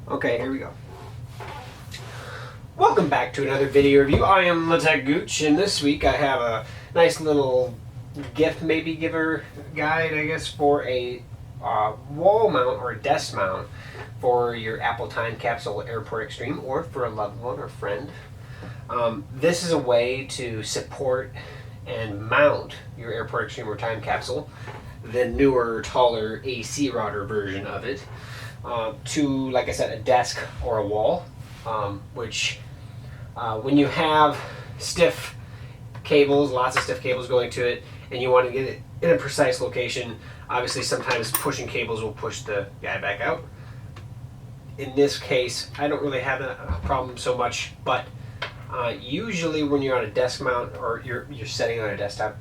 Okay, here we go. Welcome back to another video review. I am the techgooch, and this week I have a nice little gift maybe giver guide, I guess, for a wall mount or desk mount for your Apple Time Capsule Airport Extreme, or for a loved one or friend. This is a way to support and mount your Airport Extreme or Time Capsule, the newer, taller AC router version of it, to, like I said, a desk or a wall, which when you have stiff cables, lots of stiff cables going to it, and you want to get it in a precise location, obviously sometimes pushing cables will push the guy back out. In this case, I don't really have a problem so much, but usually when you're on a desk mount or you're setting on a desktop,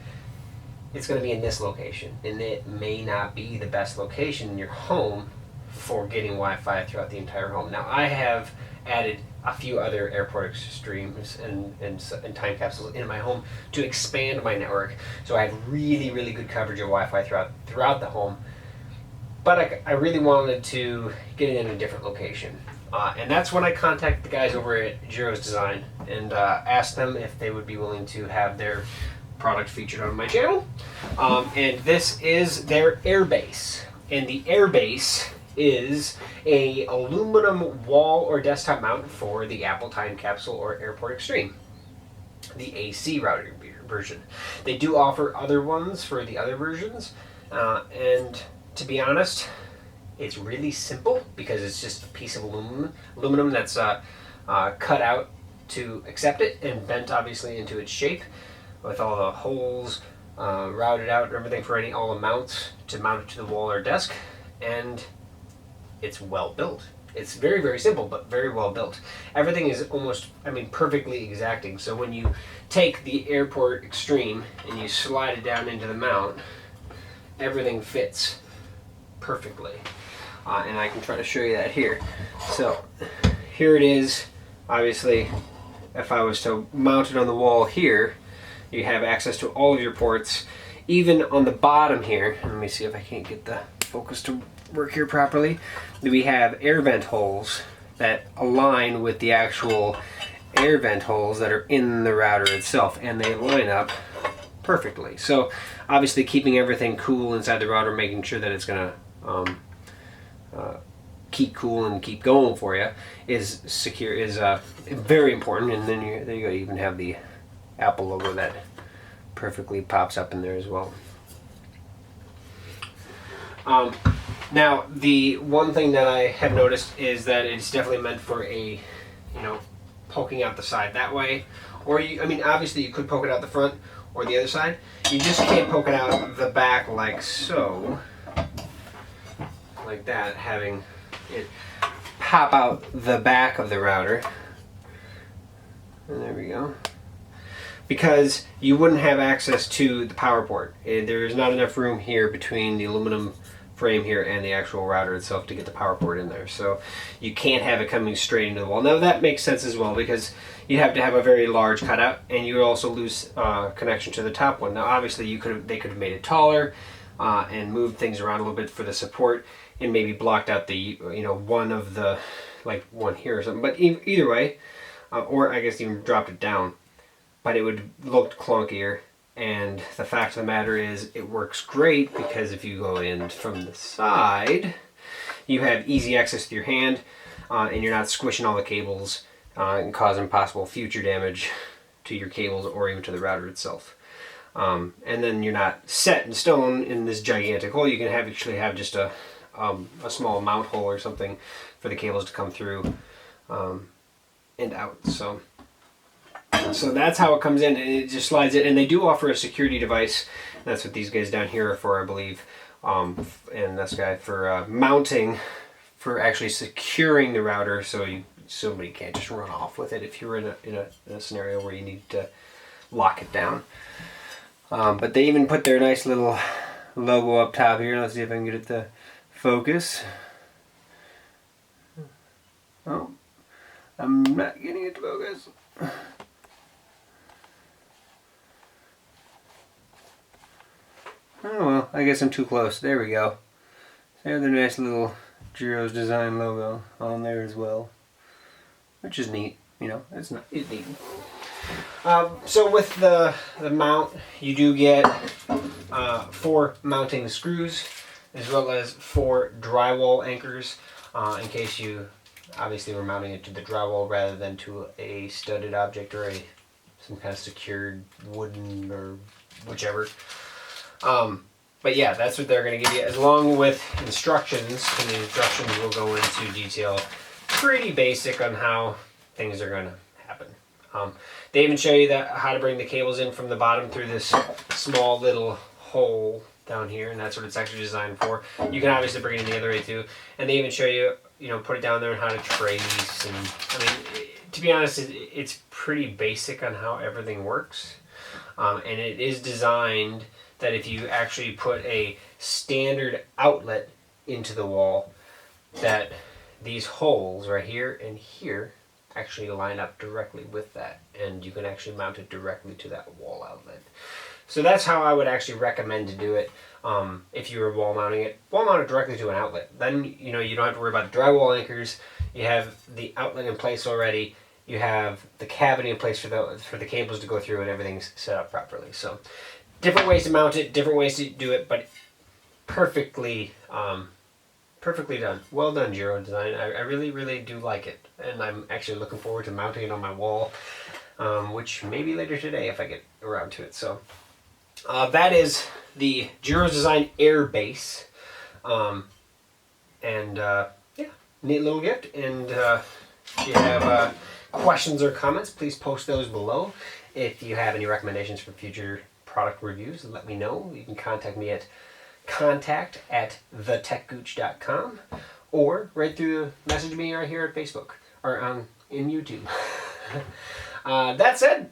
it's going to be in this location, and it may not be the best location in your home for getting Wi-Fi throughout the entire home. Now, I have added a few other Airport Extremes and Time Capsules in my home to expand my network, so I have really good coverage of Wi-Fi throughout the home. But I really wanted to get it in a different location, and that's when I contacted the guys over at Giro Designs and asked them if they would be willing to have their product featured on my channel. And this is their AirBase, and the AirBase is a aluminum wall or desktop mount for the Apple Time Capsule or Airport Extreme, the AC router version. They do offer other ones for the other versions, and to be honest, it's really simple because it's just a piece of aluminum that's cut out to accept it and bent obviously into its shape, with all the holes routed out and everything for all the mounts to mount it to the wall or desk. And it's well built. It's very simple, but very well built. Everything is almost, perfectly exacting. So when you take the Airport Extreme and you slide it down into the mount, everything fits perfectly. And I can try to show you that here. So here it is. Obviously, if I was to mount it on the wall here, you have access to all of your ports. Even on the bottom here, let me see if I can't get the focus to work here properly. We have air vent holes that align with the actual air vent holes that are in the router itself, and they line up perfectly. So obviously keeping everything cool inside the router, making sure that it's going to keep cool and keep going for you is secure, is very important. And then there you go, you even have the Apple logo that perfectly pops up in there as well. Now, the one thing that I have noticed is that it's definitely meant for a, poking out the side that way. Or, obviously you could poke it out the front or the other side. You just can't poke it out the back like so. Like that, having it pop out the back of the router. And there we go. Because you wouldn't have access to the power port. There's not enough room here between the aluminum frame here and the actual router itself to get the power port in there. So you can't have it coming straight into the wall. Now that makes sense as well, because you have to have a very large cutout, and you would also lose connection to the top one. Now obviously they could have made it taller and moved things around a little bit for the support, and maybe blocked out the one of the, like one here or something. But either way, or I guess even dropped it down, but it would look clunkier. And the fact of the matter is, it works great because if you go in from the side, you have easy access to your hand, and you're not squishing all the cables and causing possible future damage to your cables or even to the router itself. And then you're not set in stone in this gigantic hole. You can actually have just a small mount hole or something for the cables to come through and out. So that's how it comes in, and it just slides it. And they do offer a security device. That's what these guys down here are for, I believe. And this guy for mounting, for actually securing the router, so somebody can't just run off with it if you're in a scenario where you need to lock it down. But they even put their nice little logo up top here. Let's see if I can get it to focus. Oh, I'm not getting it to focus. Oh well, I guess I'm too close. There we go. There's the nice little Giros design logo on there as well, which is neat. You know, it's neat. So with the mount, you do get 4 mounting screws, as well as 4 drywall anchors, in case you obviously were mounting it to the drywall rather than to a studded object or some kind of secured wooden or whichever. But yeah, that's what they're going to give you, along with instructions, and the instructions will go into detail, pretty basic on how things are going to happen. They even show you how to bring the cables in from the bottom through this small little hole down here, and that's what it's actually designed for. You can obviously bring it in the other way too, and they even show you, put it down there and how to trace. And I mean, to be honest, it's pretty basic on how everything works, and it is designed that if you actually put a standard outlet into the wall, that these holes right here and here actually line up directly with that, and you can actually mount it directly to that wall outlet. So that's how I would actually recommend to do it. If you were wall mounting it directly to an outlet. Then you don't have to worry about the drywall anchors. You have the outlet in place already. You have the cavity in place for the cables to go through, and everything's set up properly. So different ways to mount it, different ways to do it, but perfectly done. Well done, Giro Design. I really, really do like it, and I'm actually looking forward to mounting it on my wall, which maybe later today if I get around to it. So that is the Giro Design AirBase, and yeah, neat little gift. And if you have questions or comments, please post those below. If you have any recommendations for future product reviews, let me know. You can contact me at contact@thetechgooch.com, or right through message me right here at Facebook or in YouTube. That said,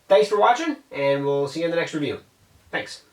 thanks for watching, and we'll see you in the next review. Thanks.